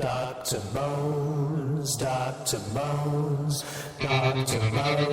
Dr. Bones, Dr. Bones, Dr. Bones.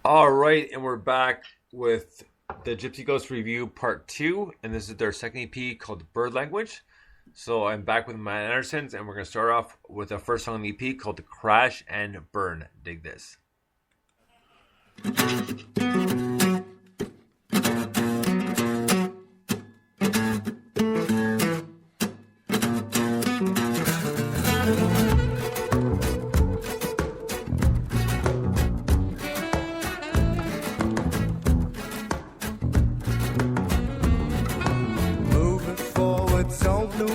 All right, and we're back with the Gypsy Ghost Review Part 2, and this is their second EP called Bird Language. So I'm back with my Andersons, and we're going to start off with the first song on the EP called Crash and Burn. Dig this.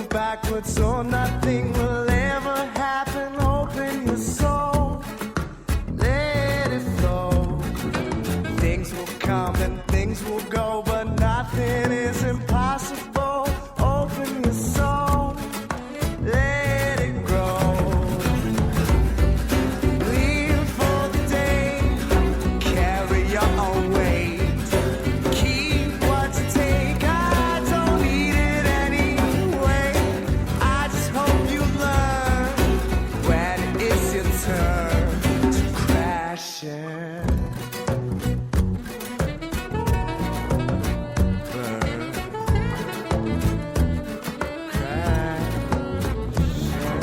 Backwards, so nothing will ever happen. Open your soul, let it flow. Things will come and things will go, but nothing is impossible. Open your soul, let it grow. Live for the day, carry your own weight. Keep what you take, I don't need it anyway. I just hope you learn when it's your turn to crash and burn. Crash and burn.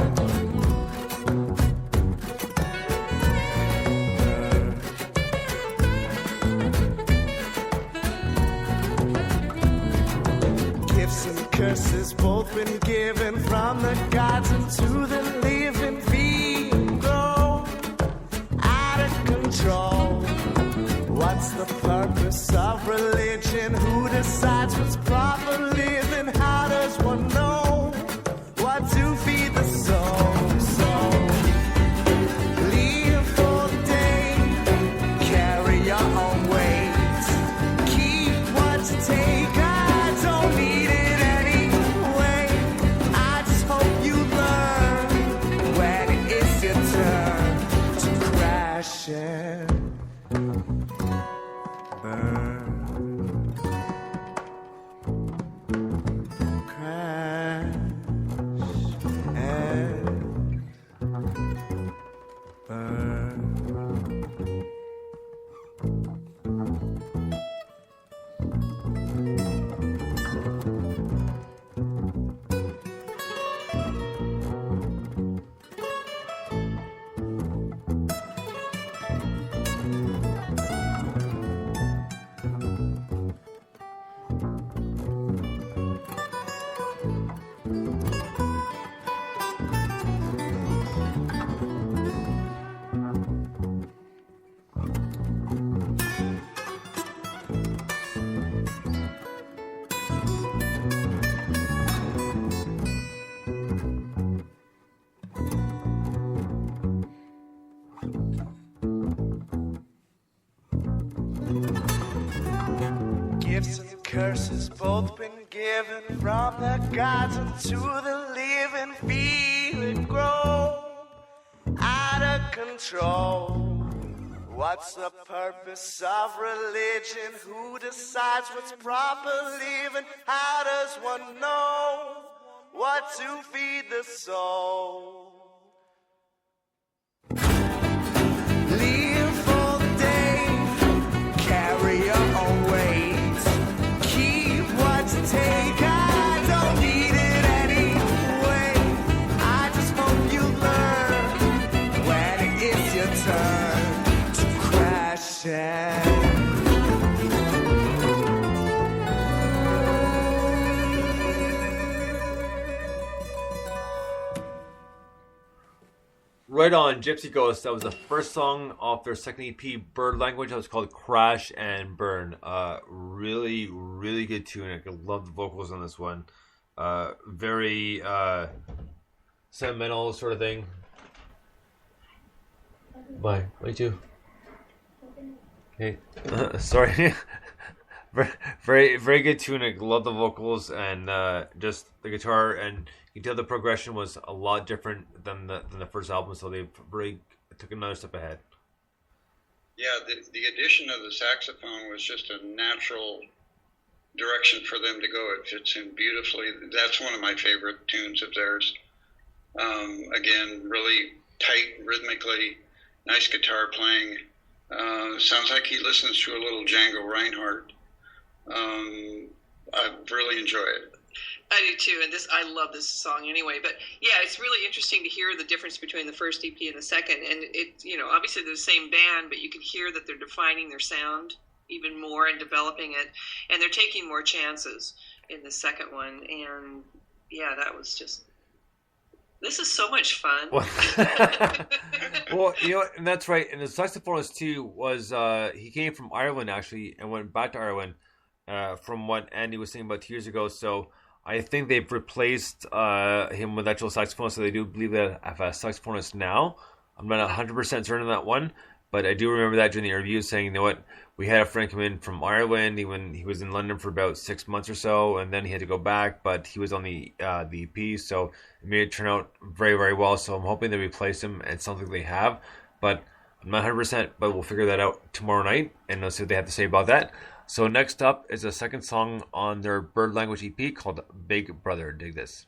Gifts and curses both been given from the gods into the living. Feet grow out of control. What's the purpose of religion? Who decides what's proper living? How does one know what to feed the soul? Live for the day, carry your own weight. Keep what you take, I don't need it anyway. I just hope you learn when it is your turn to crash and burn. Crash and burn. Gifts and curses both been given from the gods into the living. Feel it grow out of control. What's the purpose of religion? Who decides what's proper living? How does one know what to feed the soul? Live for the day, carry your own weight. Keep what you take, I don't need it anyway. Right on, Gypsy Ghost. That was the first song off their second EP, Bird Language. That was called Crash and Burn. Really, really good tune. I love the vocals on this one. Very sentimental sort of thing. Bye. What do you do? Hey, sorry. Very, very good tune. I love the vocals and just the guitar, and you can tell the progression was a lot different than the first album. So they really took another step ahead. Yeah, the addition of the saxophone was just a natural direction for them to go. It fits in beautifully. That's one of my favorite tunes of theirs. Again, really tight rhythmically, nice guitar playing. Sounds like he listens to a little Django Reinhardt. I really enjoy it. I do too, and I love this song anyway. But yeah, it's really interesting to hear the difference between the first EP and the second. And it, obviously they're the same band, but you can hear that they're defining their sound even more and developing it, and they're taking more chances in the second one. And yeah, that was just. This is so much fun. Well, and that's right. And the saxophonist too was he came from Ireland actually and went back to Ireland. From what Andy was saying about 2 years ago. So I think they've replaced him with actual saxophone. So they do believe that I have a saxophonist now. I'm not 100% certain on that one, but I do remember that during the interview saying, you know what, we had a friend come in from Ireland. He was in London for about 6 months or so, and then he had to go back, but he was on the EP, so it made it turn out very, very well. So I'm hoping they replace him, and something they have, but I'm not 100%, but we'll figure that out tomorrow night, and let's see what they have to say about that. So next up is a second song on their Bird Language EP called Big Brother. Dig this.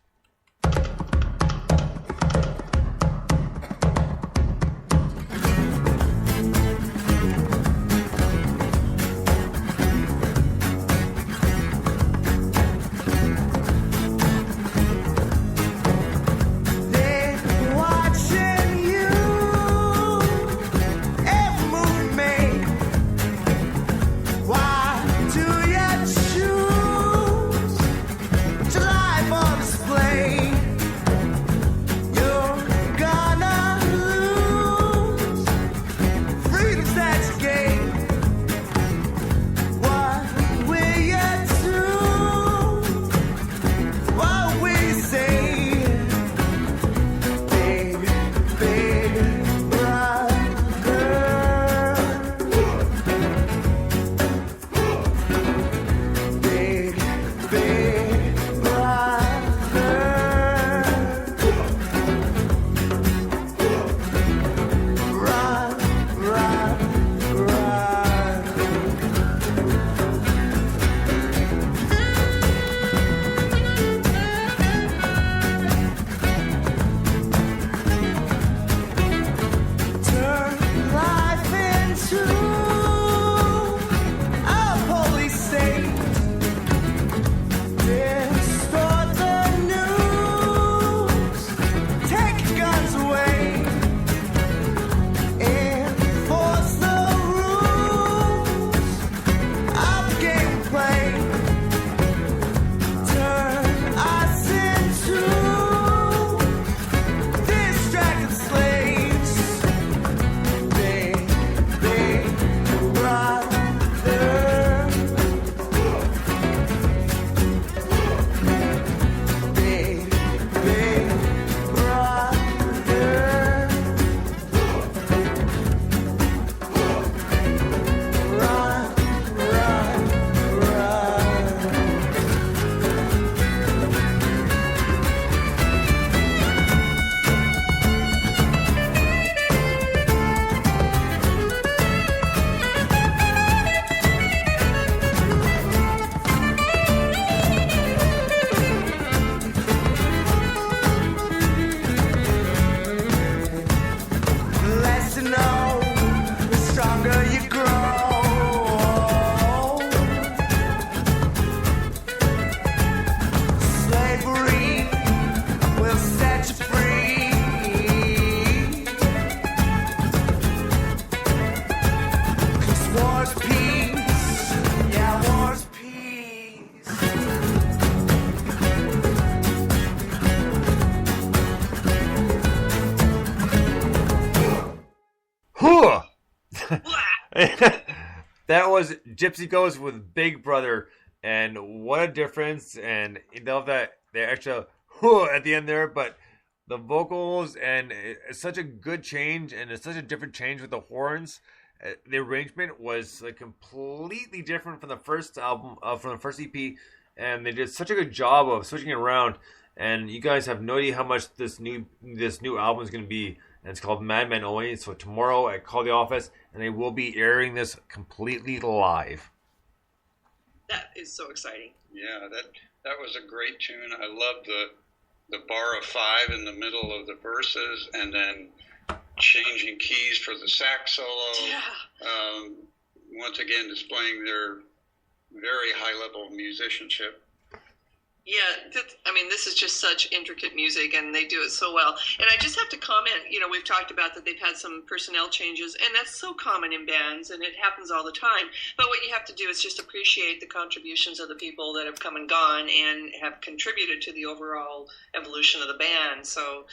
Life on display. That was Gypsy Ghost with Big Brother, and what a difference! And I love that the extra at the end there, but the vocals and it's such a good change, and it's such a different change with the horns. The arrangement was like completely different from the first album, from the first EP, and they did such a good job of switching it around. And you guys have no idea how much this new album is going to be. And it's called Madman Only. So tomorrow I call the office, and they will be airing this completely live. That is so exciting. Yeah, that was a great tune. I love the bar of 5 in the middle of the verses, and then changing keys for the sax solo. Yeah. Once again, displaying their very high level of musicianship. Yeah, I mean, this is just such intricate music, and they do it so well. And I just have to comment, we've talked about that they've had some personnel changes, and that's so common in bands, and it happens all the time. But what you have to do is just appreciate the contributions of the people that have come and gone and have contributed to the overall evolution of the band. So,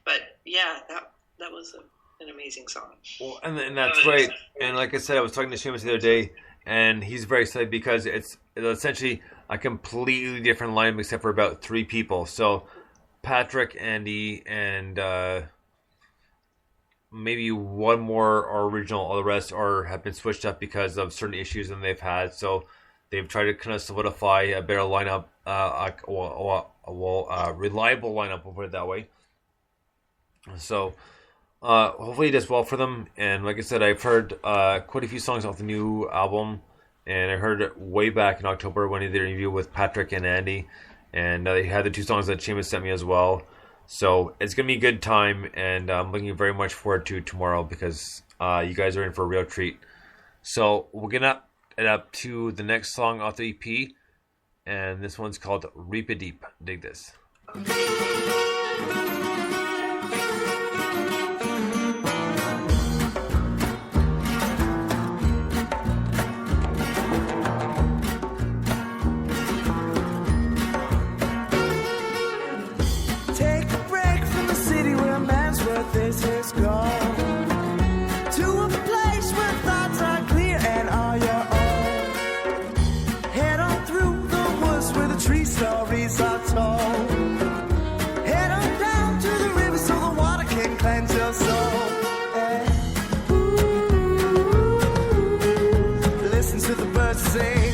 but yeah, that was an amazing song. Well, and that's right. And like I said, I was talking to Seamus the other day, and he's very excited because it's essentially a completely different lineup except for about 3 people. So Patrick, Andy, and maybe one more original. All the rest have been switched up because of certain issues that they've had. So they've tried to kind of solidify a better lineup, a reliable lineup, we'll put it that way. So hopefully it does well for them. And like I said, I've heard quite a few songs off the new album. And I heard it way back in October when he did an interview with Patrick and Andy. And they had the 2 songs that Seamus sent me as well. So it's going to be a good time. And I'm looking very much forward to tomorrow because you guys are in for a real treat. So we're going to head up to the next song off the EP. And this one's called Reap It Deep. Dig this. This is gone to a place where thoughts are clear and are your own. Head on through the woods where the tree stories are told. Head on down to the river so the water can cleanse your soul. And listen to the birds sing.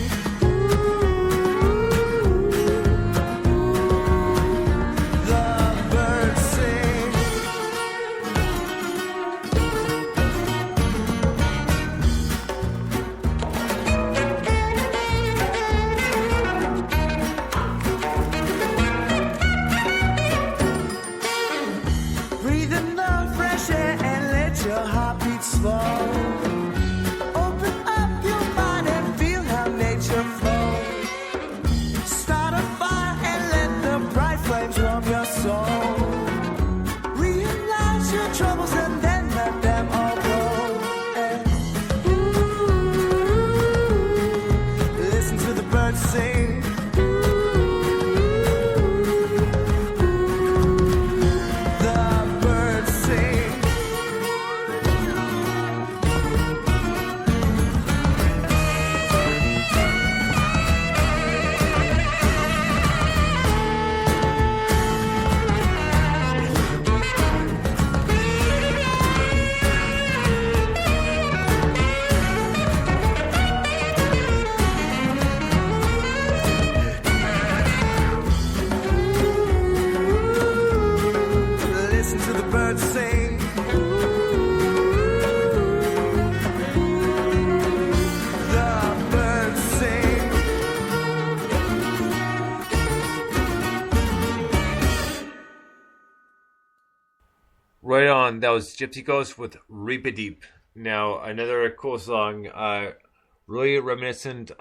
Right on. That was Gypsy Ghost with Reap It Deep. Now, another cool song, really reminiscent